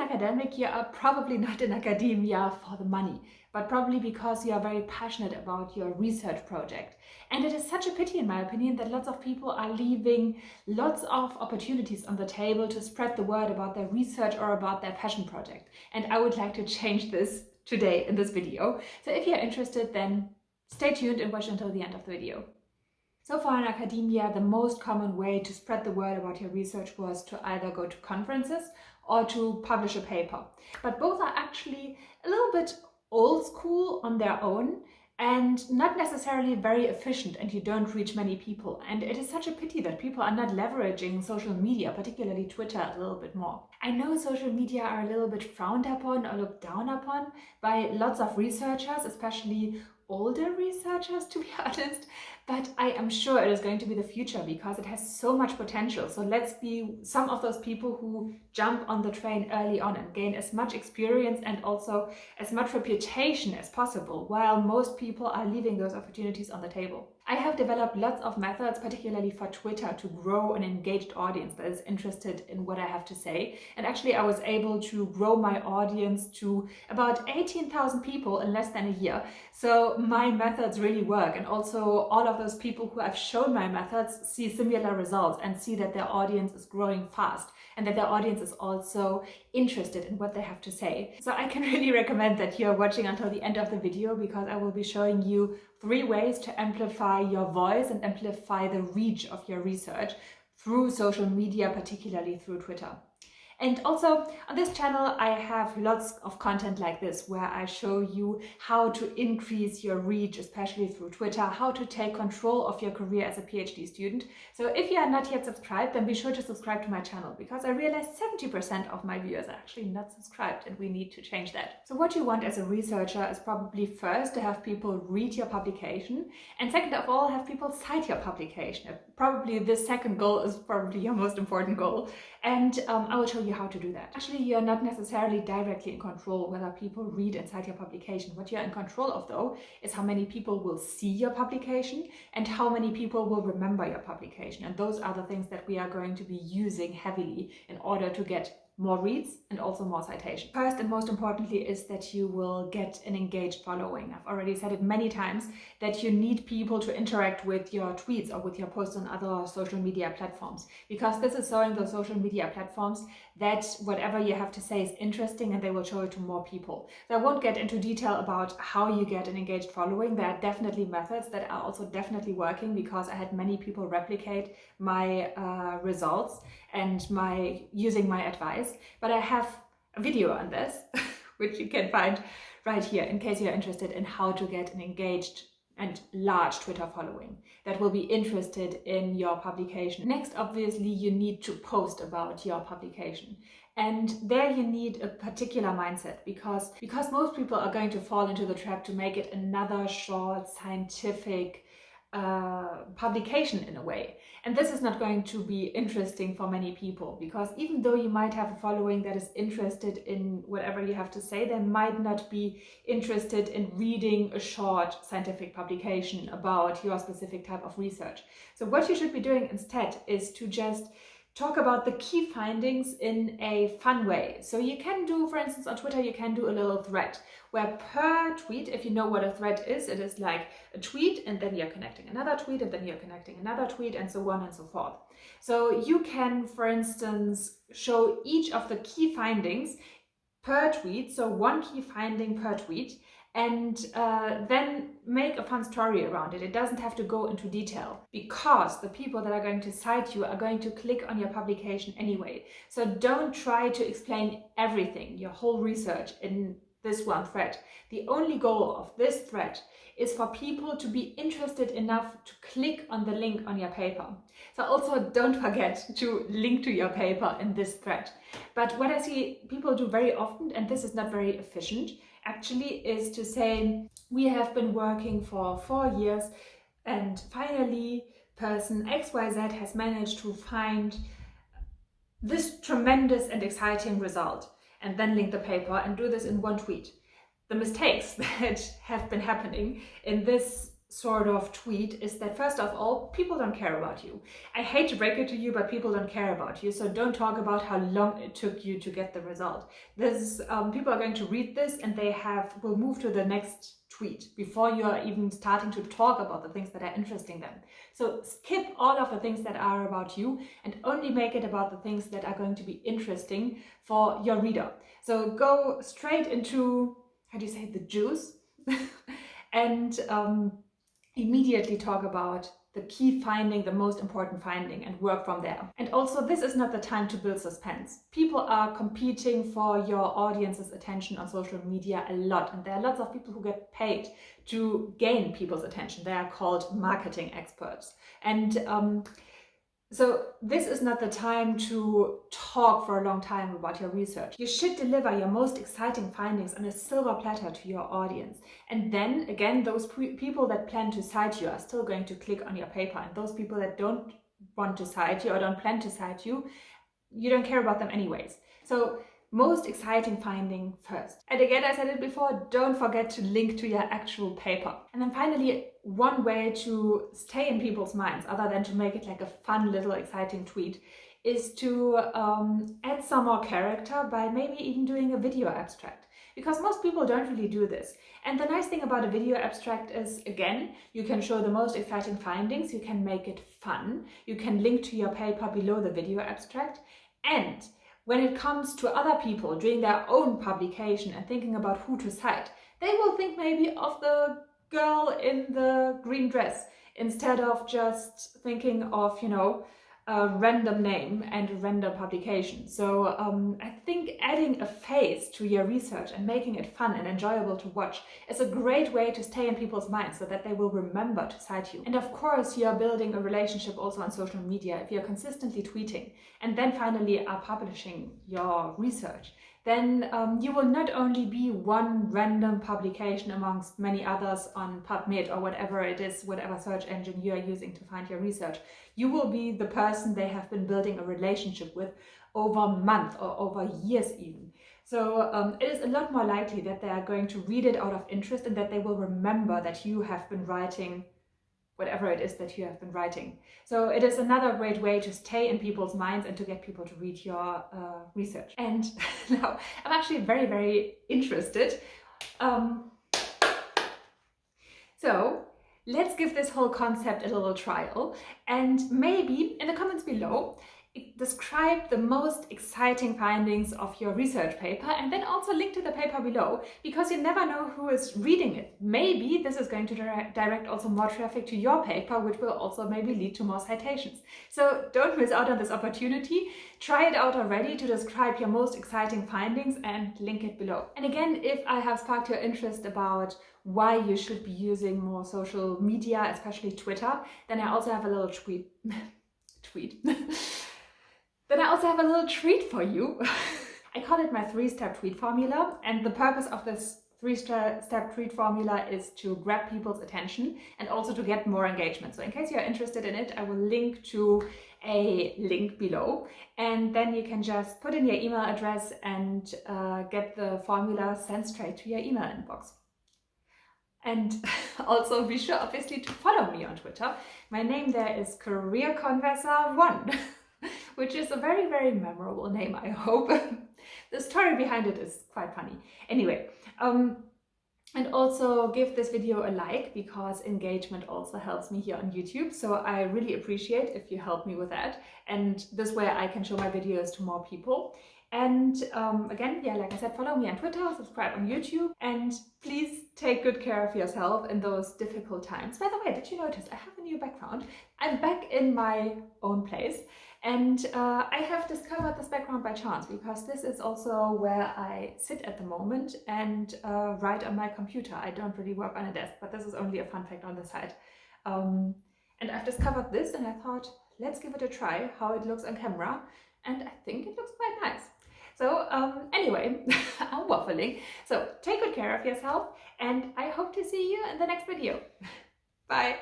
academic, you are probably not in academia for the money, but probably because you are very passionate about your research project. And it is such a pity, in my opinion, that lots of people are leaving lots of opportunities on the table to spread the word about their research or about their passion project. And I would like to change this today in this video. So if you're interested, then stay tuned and watch until the end of the video. So far in academia, the most common way to spread the word about your research was to either go to conferences or to publish a paper. But both are actually a little bit old school on their own and not necessarily very efficient, and you don't reach many people. And it is such a pity that people are not leveraging social media, particularly Twitter, a little bit more. I know social media are a little bit frowned upon or looked down upon by lots of researchers, especially older researchers, to be honest, but I am sure it is going to be the future because it has so much potential. So let's be some of those people who jump on the train early on and gain as much experience and also as much reputation as possible, while most people are leaving those opportunities on the table. I have developed lots of methods, particularly for Twitter, to grow an engaged audience that is interested in what I have to say. And actually I was able to grow my audience to about 18,000 people in less than a year. So my methods really work, and also all of those people who have shown my methods see similar results and see that their audience is growing fast and that their audience is also interested in what they have to say. So I can really recommend that you're watching until the end of the video, because I will be showing you 3 ways to amplify your voice and amplify the reach of your research through social media, particularly through Twitter. And also on this channel I have lots of content like this, where I show you how to increase your reach, especially through Twitter, how to take control of your career as a PhD student. So if you are not yet subscribed, then be sure to subscribe to my channel, because I realized 70% of my viewers are actually not subscribed, and we need to change that. So what you want as a researcher is probably first to have people read your publication, and second of all, have people cite your publication. Probably this second goal is probably your most important goal, and I will show you how to do that. Actually, you're not necessarily directly in control whether people read and cite your publication. What you're in control of, though, is how many people will see your publication and how many people will remember your publication. And those are the things that we are going to be using heavily in order to get more reads and also more citations. First and most importantly is that you will get an engaged following. I've already said it many times that you need people to interact with your tweets or with your posts on other social media platforms, because this is showing those social media platforms that whatever you have to say is interesting and they will show it to more people. So I won't get into detail about how you get an engaged following. There are definitely methods that are also definitely working, because I had many people replicate my results and using my advice. But I have a video on this, which you can find right here, in case you're interested in how to get an engaged and large Twitter following that will be interested in your publication. Next, obviously, you need to post about your publication. And there you need a particular mindset, because most people are going to fall into the trap to make it another short scientific publication in a way. And this is not going to be interesting for many people, because even though you might have a following that is interested in whatever you have to say, they might not be interested in reading a short scientific publication about your specific type of research. So what you should be doing instead is to just talk about the key findings in a fun way. So you can do, for instance, on Twitter, you can do a little thread where per tweet, if you know what a thread is, it is like a tweet and then you're connecting another tweet and then you're connecting another tweet and so on and so forth. So you can, for instance, show each of the key findings per tweet, so one key finding per tweet, and then make a fun story around it. It doesn't have to go into detail, because the people that are going to cite you are going to click on your publication anyway. So don't try to explain everything, your whole research, in this one thread. The only goal of this thread is for people to be interested enough to click on the link on your paper. So also don't forget to link to your paper in this thread. But what I see people do very often, and this is not very efficient, actually, is to say, we have been working for 4 years and finally person XYZ has managed to find this tremendous and exciting result, and then link the paper and do this in one tweet. The mistakes that have been happening in this sort of tweet is that, first of all, people don't care about you. I hate to break it to you, but people don't care about you. So don't talk about how long it took you to get the result. People are going to read this and will move to the next tweet before you are even starting to talk about the things that are interesting them. So skip all of the things that are about you and only make it about the things that are going to be interesting for your reader. So go straight into, how do you say, the juice and immediately talk about the key finding, the most important finding, and work from there. And also, this is not the time to build suspense. People are competing for your audience's attention on social media a lot, and there are lots of people who get paid to gain people's attention. They are called marketing experts. And so this is not the time to talk for a long time about your research. You should deliver your most exciting findings on a silver platter to your audience. And then again, those people that plan to cite you are still going to click on your paper. And those people that don't want to cite you or don't plan to cite you, you don't care about them anyways. So most exciting finding first. And again, I said it before, don't forget to link to your actual paper. And then finally, one way to stay in people's minds, other than to make it like a fun little exciting tweet, is to add some more character by maybe even doing a video abstract. Because most people don't really do this. And the nice thing about a video abstract is, again, you can show the most exciting findings, you can make it fun, you can link to your paper below the video abstract, and when it comes to other people doing their own publication and thinking about who to cite, they will think maybe of the girl in the green dress instead of just thinking of, a random name and a random publication. So I think adding a face to your research and making it fun and enjoyable to watch is a great way to stay in people's minds so that they will remember to cite you. And of course, you're building a relationship also on social media. If you're consistently tweeting and then finally are publishing your research, then you will not only be one random publication amongst many others on PubMed or whatever it is, whatever search engine you are using to find your research. You will be the person they have been building a relationship with over months or over years even. So it is a lot more likely that they are going to read it out of interest and that they will remember that you have been writing whatever it is that you have been writing. So it is another great way to stay in people's minds and to get people to read your research. And now I'm actually very, very interested. So let's give this whole concept a little trial, and maybe in the comments below, describe the most exciting findings of your research paper, and then also link to the paper below, because you never know who is reading it. Maybe this is going to direct also more traffic to your paper, which will also maybe lead to more citations. So don't miss out on this opportunity. Try it out already to describe your most exciting findings and link it below. And again, if I have sparked your interest about why you should be using more social media, especially Twitter, then I also have a little Then I also have a little treat for you. I call it my 3-step tweet formula, and the purpose of this 3-step tweet formula is to grab people's attention and also to get more engagement. So in case you're interested in it, I will link to a link below, and then you can just put in your email address and get the formula sent straight to your email inbox. And also be sure, obviously, to follow me on Twitter. My name there is CareerConverser1. Which is a very, very memorable name, I hope. The story behind it is quite funny. Anyway, and also give this video a like, because engagement also helps me here on YouTube. So I really appreciate if you help me with that. And this way I can show my videos to more people. And again, yeah, like I said, follow me on Twitter, subscribe on YouTube, and please take good care of yourself in those difficult times. By the way, did you notice I have a new background? I'm back in my own place, and I have discovered this background by chance, because this is also where I sit at the moment and write on my computer. I don't really work on a desk, but this is only a fun fact on the side. And I've discovered this, and I thought, let's give it a try, how it looks on camera, and I think it looks quite nice. So anyway, I'm waffling. So take good care of yourself, and I hope to see you in the next video. Bye.